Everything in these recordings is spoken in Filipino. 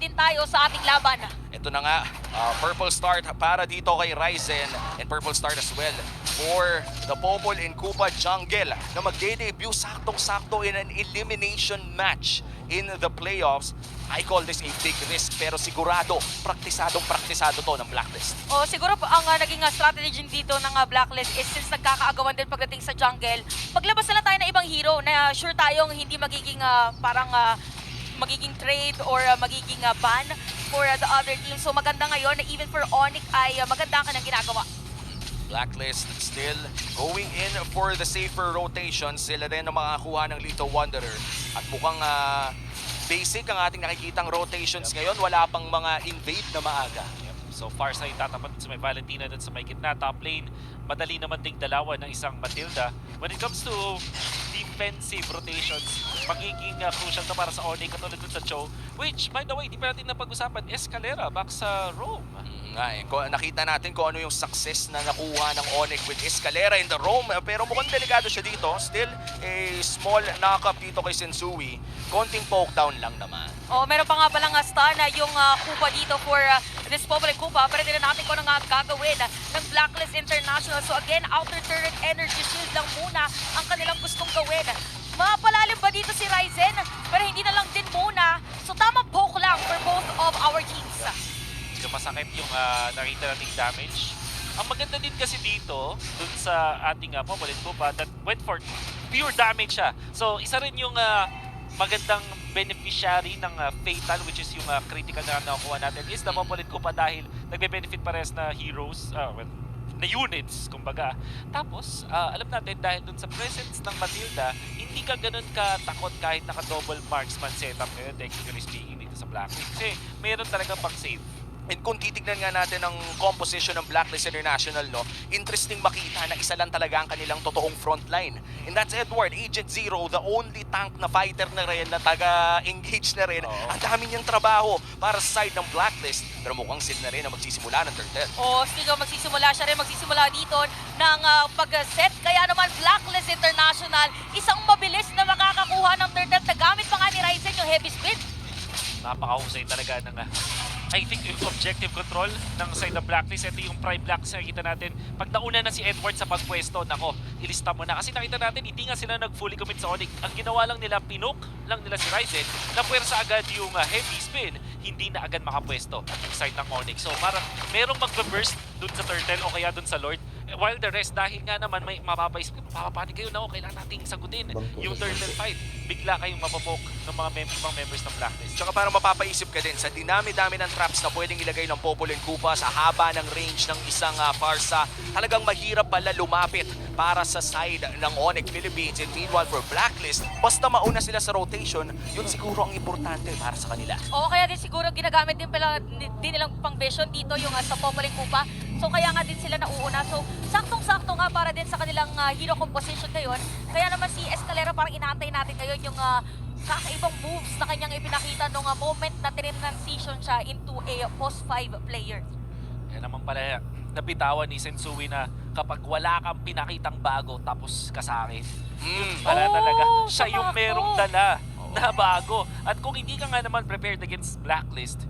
din tayo sa ating laban. Ito na nga, purple start para dito kay Ryzen and purple start as well for the Popol in Kupa Jungle na magde-debut saktong-sakto in an elimination match in the playoffs. I call this a big risk pero sigurado, praktisado to ng Blacklist. O siguro po ang naging strategy dito ng Blacklist is since nagkakaagawan din pagdating sa jungle, maglabas na lang tayo ng ibang hero na sure tayong hindi magiging magiging trade or magiging ban for the other team. So maganda ngayon na even for Onyx ay maganda ka ng ginagawa. Blacklist still going in for the safer rotation. Sila rin ang makakuha ng Lito Wanderer. At mukhang basic ang ating nakikitang rotations ngayon. Wala pang mga invade na maaga. So far sa itatapat sa may Valentina at sa may gitna, top lane, madali naman ding dalawan ng isang Matilda. When it comes to defensive rotations, magiging crucial to para sa Onyx katulad dun sa Cho. Which, by the way, di pa natin napag-usapan, Escalera back sa Rome. Nakita natin kung ano yung success na nakuha ng Onyx with Escalera in the Rome. Pero mukhang delikado siya dito. Still, a small knock-up dito kay Sensui. Konting poke down lang naman. Oh, meron pa nga palang stun na yung Kupa dito for this Popol Kupa. Pero din natin kung ano nga gagawin ng Blacklist International. So again, outer turret energy shield lang muna ang kanilang gustong gawin. Mapalalim ba dito si Ryzen? Pero hindi na lang din muna. So tamang poke lang for both of our teams. So masakit yung nakita nating damage. Ang maganda din kasi dito, dun sa ating Popol Kupa, that went for pure damage siya. So isa rin yung magandang beneficiary ng Fatal, which is yung critical na nakuha natin, is the Popol Kupa dahil nagbe-benefit pares na heroes, na units, kumbaga. Tapos, alam natin dahil dun sa presence ng Matilda, hindi ka ganun katakot kahit naka-double marksman setup ngayon, technically speaking, dito sa Blacklist. Kasi mayroon talaga pang save. And kung titignan nga natin ang composition ng Blacklist International, no, interesting makita na isa lang talaga ang kanilang totoong frontline. And that's Edward, Agent Zero, the only tank na fighter na rin, na taga-engage na rin. Ang dami niyang trabaho para sa side ng Blacklist. Pero mukhang sila na rin ang magsisimula ng turtle. Stigo, magsisimula siya rin, magsisimula dito ng pag-set. Kaya naman Blacklist International, isang mabilis na makakakuha ng turtle. Nagamit pa nga ni Ryzen yung heavy spin. Napakahusay talaga ng I think yung objective control ng side ng Blacklist, ito yung prime Blacklist na nakita natin. Pag nauna na si Edward sa pagpwesto, nako, ilista mo na. Kasi nakita natin, hindi nga sila nag-fully commit sa Onyx. Ang ginawa lang nila, pinok lang nila si Ryzen, napwersa agad yung heavy spin, hindi na agad makapwesto at yung side ng Onyx. So parang merong mag-burst dun sa Turtle o kaya dun sa Lord. While the rest, dahil nga naman may mapapaisip, mapapapanik kayo na kailangan nating sagutin yung Turtle fight. Bigla kayong mapapok ng mga members ng Blacklist. Tsaka parang mapapaisip ka din sa dinami-dami ng traps na pwedeng ilagay ng Popol and Kupa sa haba ng range ng isang Farsa. Talagang mahirap pala lumapit para sa side ng Onyx Philippines. And meanwhile for Blacklist, basta mauna sila sa rotation, yun siguro ang importante para sa kanila. Oo, kaya din siguro ginagamit din nilang pang vision dito yung sa Popol and Kupa. So kaya nga din sila nauuna. So saktong-sakto nga para din sa kanilang hero composition ngayon. Kaya naman si Escalera parang inaantay natin ngayon yung kakaibang moves na kanyang ipinakita nung moment na transition siya into a post-5 player. Kaya naman pala nabitawan ni Sensui na kapag wala kang pinakitang bago tapos ka sa akin, pala talaga siya yung merong dala na bago. At kung hindi ka nga naman prepared against Blacklist,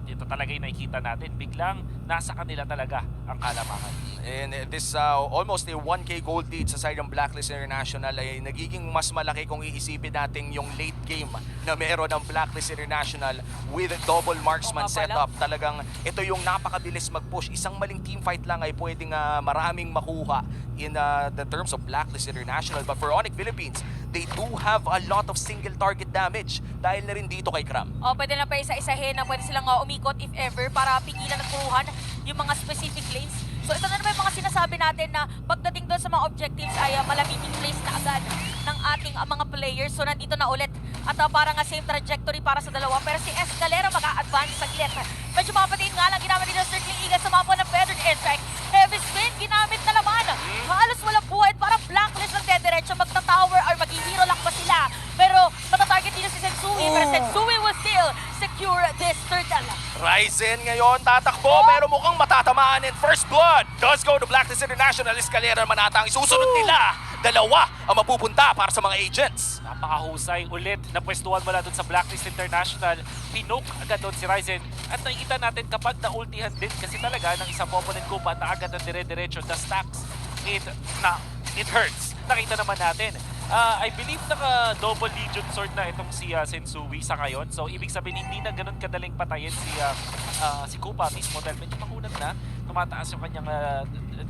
ito talaga yung nakikita natin, biglang nasa kanila talaga ang kalamakan. And this almost a 1K gold lead sa side ng Blacklist International ay nagiging mas malaki kung iisipin natin yung late game na meron ng Blacklist International with double marksman setup. Talagang ito yung napakabilis mag-push. Isang maling teamfight lang ay pwedeng maraming makuha in the terms of Blacklist International. But for Onyx Philippines, they do have a lot of single target damage dahil na rin dito kay Cram. Pwede na pa isa-isahin na pwede silang umikot if ever para pigilan at kuruhan yung mga specific lanes. So ito na naman yung mga sinasabi natin na pagdating doon sa mga objectives ay malamiging place na agad ng ating mga players. So nandito na ulit at para nga same trajectory para sa dalawa. Pero si Escalera mag-a-advance saglit. Medyo mapatiin nga lang ginamit nila Circling Eagle sa mapa ng Feathered Airstrike. Heavy spin, ginamit na naman. Halos walang buhay at parang Blacklist ng dediretso. Magta-tower or mag-hero lock pa sila. Pero matatarget dito si Sensui. Pero Sensui will still secure this turtle. Ryzen ngayon tatakbo pero mukhang matatamaan and first blood does go to Blacklist International. Escalera naman ata ang isusunod nila dalawa ang mapupunta para sa mga agents. Napakahusay ulit na pwestuhan mula doon sa Blacklist International. Pinoke agad doon si Ryzen. At nakikita natin kapag naultihan din kasi talaga ng isang opponent Kupa na agad na dire-diretso the stacks. It hurts. Nakita naman natin. I believe naka-double Legion sword na itong si Sensui sa ngayon. So, ibig sabihin, hindi na ganun kadaling patayin si Kupa mismo dahil medyo makunat na. Tumataas yung kanyang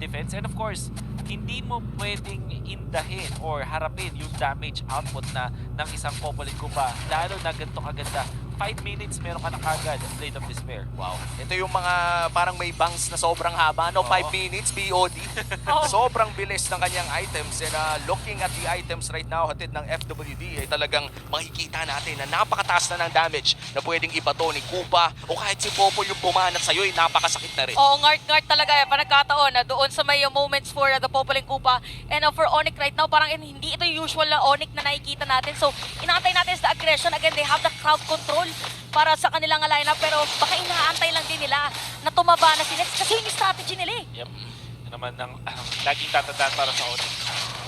defense. And of course, hindi mo pwedeng indahin or harapin yung damage output na ng isang Popolin Kupa. Lalo na ganito kaganda. 5 minutes, meron ka na kagad Blade of Despair. Wow. Ito yung mga parang may bangs na sobrang haba, no? 5 Oo. minutes, BOD. Sobrang bilis ng kanyang items. And looking at the items right now, hatid ng FWD, ay talagang makikita natin na napakataas na ng damage na pwedeng ibato ni Kupa o kahit si Popol yung bumanat sa'yo, ay napakasakit na rin. Oo, ngart-ngart talaga eh. Panagkataon na doon sa may moments for the Popol and Kupa. And for Onyx right now, parang hindi ito yung usual na Onyx na nakikita natin. So, inaantay natin sa aggression. Again, they have the crowd control para sa kanilang lineup. Pero baka inaantay lang din nila na tumaba na si Nets kasi yung strategy nila eh. Yep. Yan naman ang laging tatandaan para sa Onyx.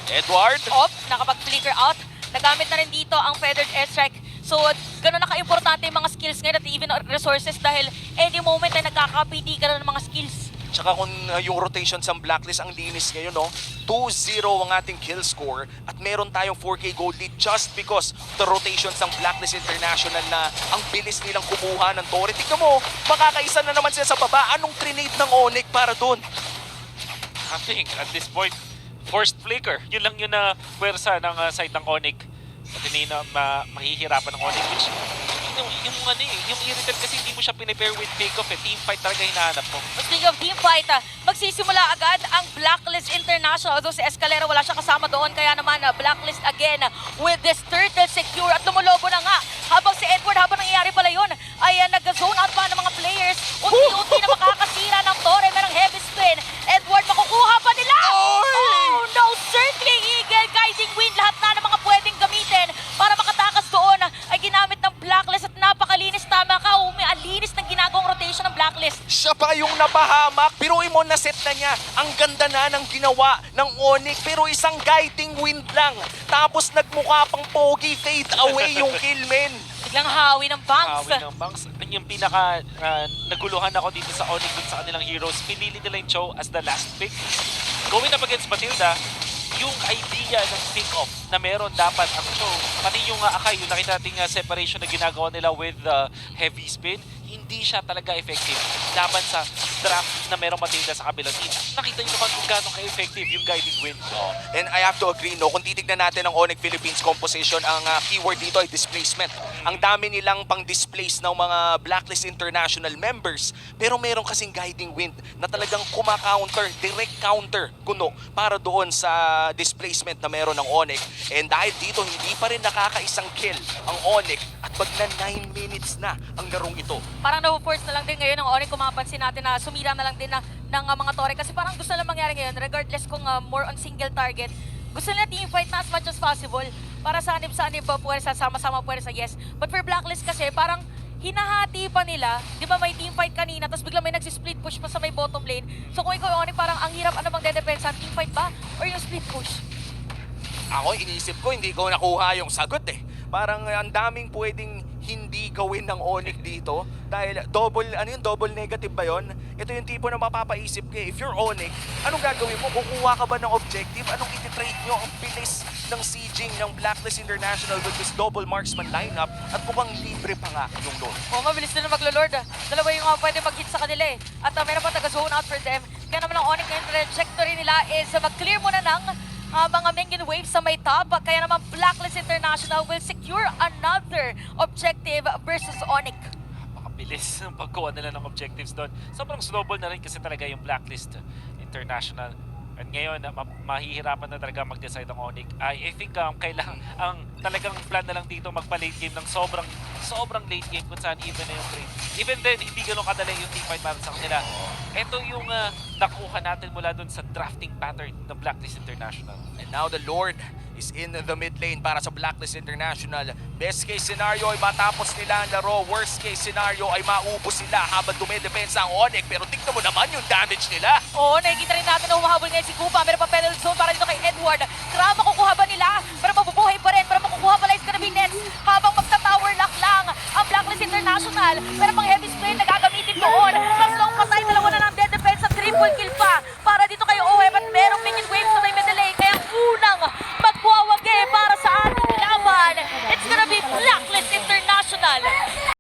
Edward? Off, nakapag-flicker out. Nagamit na rin dito ang Feathered Airstrike. So, gano'n naka-importante yung mga skills ngayon at even resources dahil any moment ay nagkakapiti ka na ng mga skills. Tsaka kung yung rotation sa Blacklist ang linis ngayon, no? 2-0 ang ating kill score at meron tayong 4K gold lead just because the rotation sa Blacklist International na ang bilis nilang kumuha ng Torre. Tignan mo, makakaisa na naman sila sa baba. Anong trinade ng Onyx para doon? I think at this point, forced flicker. Yun lang yun na pwersa ng side ng Onyx. At hindi na mahihirapan ng Onyx. Which, yung irritant kasi hindi mo siya pinipair with take-off eh. Team fight talaga hinahanap mo. Speaking of team fight, magsisimula agad ang Blacklist International. Although si Escalera wala siya kasama doon, kaya naman Blacklist again with this turtle secure at lumulobo na nga. Habang si Edward, habang nangyayari pala yun, ay nag-zone out pa ng mga players. Unti-unti na makakasira ng Torre, merong heavy spin. Edward, makukuha pa nila! Oh no, Circling Eagle, Guiding Wind, lahat na ng mga pwedeng gamitin para makatakas doon ay ginamit ng Blacklist at napakalinis. Tama ka, umialinis ng ginagawang rotation ng Blacklist. Siya pa yung napahamak. Biruin mo, na-set na niya. Ang ganda na ng ginawa ng Onyx. Pero isang guiding wind lang. Tapos nagmukha pang pogi, fade away yung kill, men. Biglang hawi ng banks. Hawi ng banks. Yung pinaka naguluhan ako dito sa Onyx dun sa kanilang heroes. Pinili nila yung Cho as the last pick. Going up against Matilda, yung idea ng pick-off na meron dapat ang Cho, pati yung Akai, yung nakita nating separation na ginagawa nila with heavy spin, hindi siya talaga effective laban sa draft na merong Matilda sa kabilang team. Nakita nyo naman kung gano'ng ka-effective yung guiding wind. Oh, and I have to agree, no? Kung titignan natin ang Onyx Philippines composition, ang keyword dito ay displacement. Ang dami nilang pang-displace ng mga Blacklist International members, pero meron kasing guiding wind na talagang kumaka-counter, direct counter, kuno, para doon sa displacement na meron ng Onyx. And dahil dito, hindi pa rin nakakaisang kill ang Onyx at pag na 9 minutes na ang larong ito. Parang na-force na lang din ngayon ng Onyx kung mapansin natin na sumira na lang din ng mga Torre kasi parang gusto na mangyari ngayon regardless kung more on single target. Gusto nila team fight na as much as possible para sanib-sanib pa puwersa, sama-sama puwersa, yes. But for Blacklist kasi parang hinahati pa nila, di ba may team fight kanina tapos bigla may nagsi-split push pa sa may bottom lane. So kung ikaw yung Onyx parang ang hirap ano bang dedepensa, team fight ba or yung split push? Ako, iniisip ko, hindi ko nakuha yung sagot eh. Parang ang daming pwedeng hindi gawin ng Onyx dito dahil double negative ba yon? Ito yung tipo na mapapaisip ka eh. If you're Onyx, anong gagawin mo? Kukuha ka ba ng objective? Anong ititrade nyo? Ang bilis ng sieging ng Blacklist International with this double marksman lineup at mukhang libre pa nga yung load. Oo, mabilis nila maglo-lord. Dalawa yung pwede mag-hit sa kanila eh. At meron pa taga-zone out for them. Kaya naman ang Onyx ngayon, trajectory nila is mag-clear muna ng mga minion waves sa may top. Kaya naman Blacklist International will secure another objective versus Onyx. Makabilis ang pagkuha nila ng objectives doon. Sobrang snowball na rin kasi talaga yung Blacklist International. At ngayon, mahihirapan na talaga mag-decide ang Onyx. I think kailangan, ang talagang plan na lang dito magpa-late game ng sobrang late game kung saan even na yung trade. Even then, hindi ganun kadali yung team fight para sa kanila. Ito yung nakuha natin mula dun sa drafting pattern ng Blacklist International. And now the Lord is in the mid lane para sa Blacklist International. Best case scenario ay matapos nila ang laro. Worst case scenario ay maubos sila habang dumedepensa ang Onyx. Pero tignan mo naman yung damage nila. Oo, nakikita rin natin na humahabol ngayon si Kupa. Meron pa penalty zone para dito kay Edward. Krama kukuha ba nila? Pero mabubuhay pa rin. Pero makukuha pala is gonna be Nets.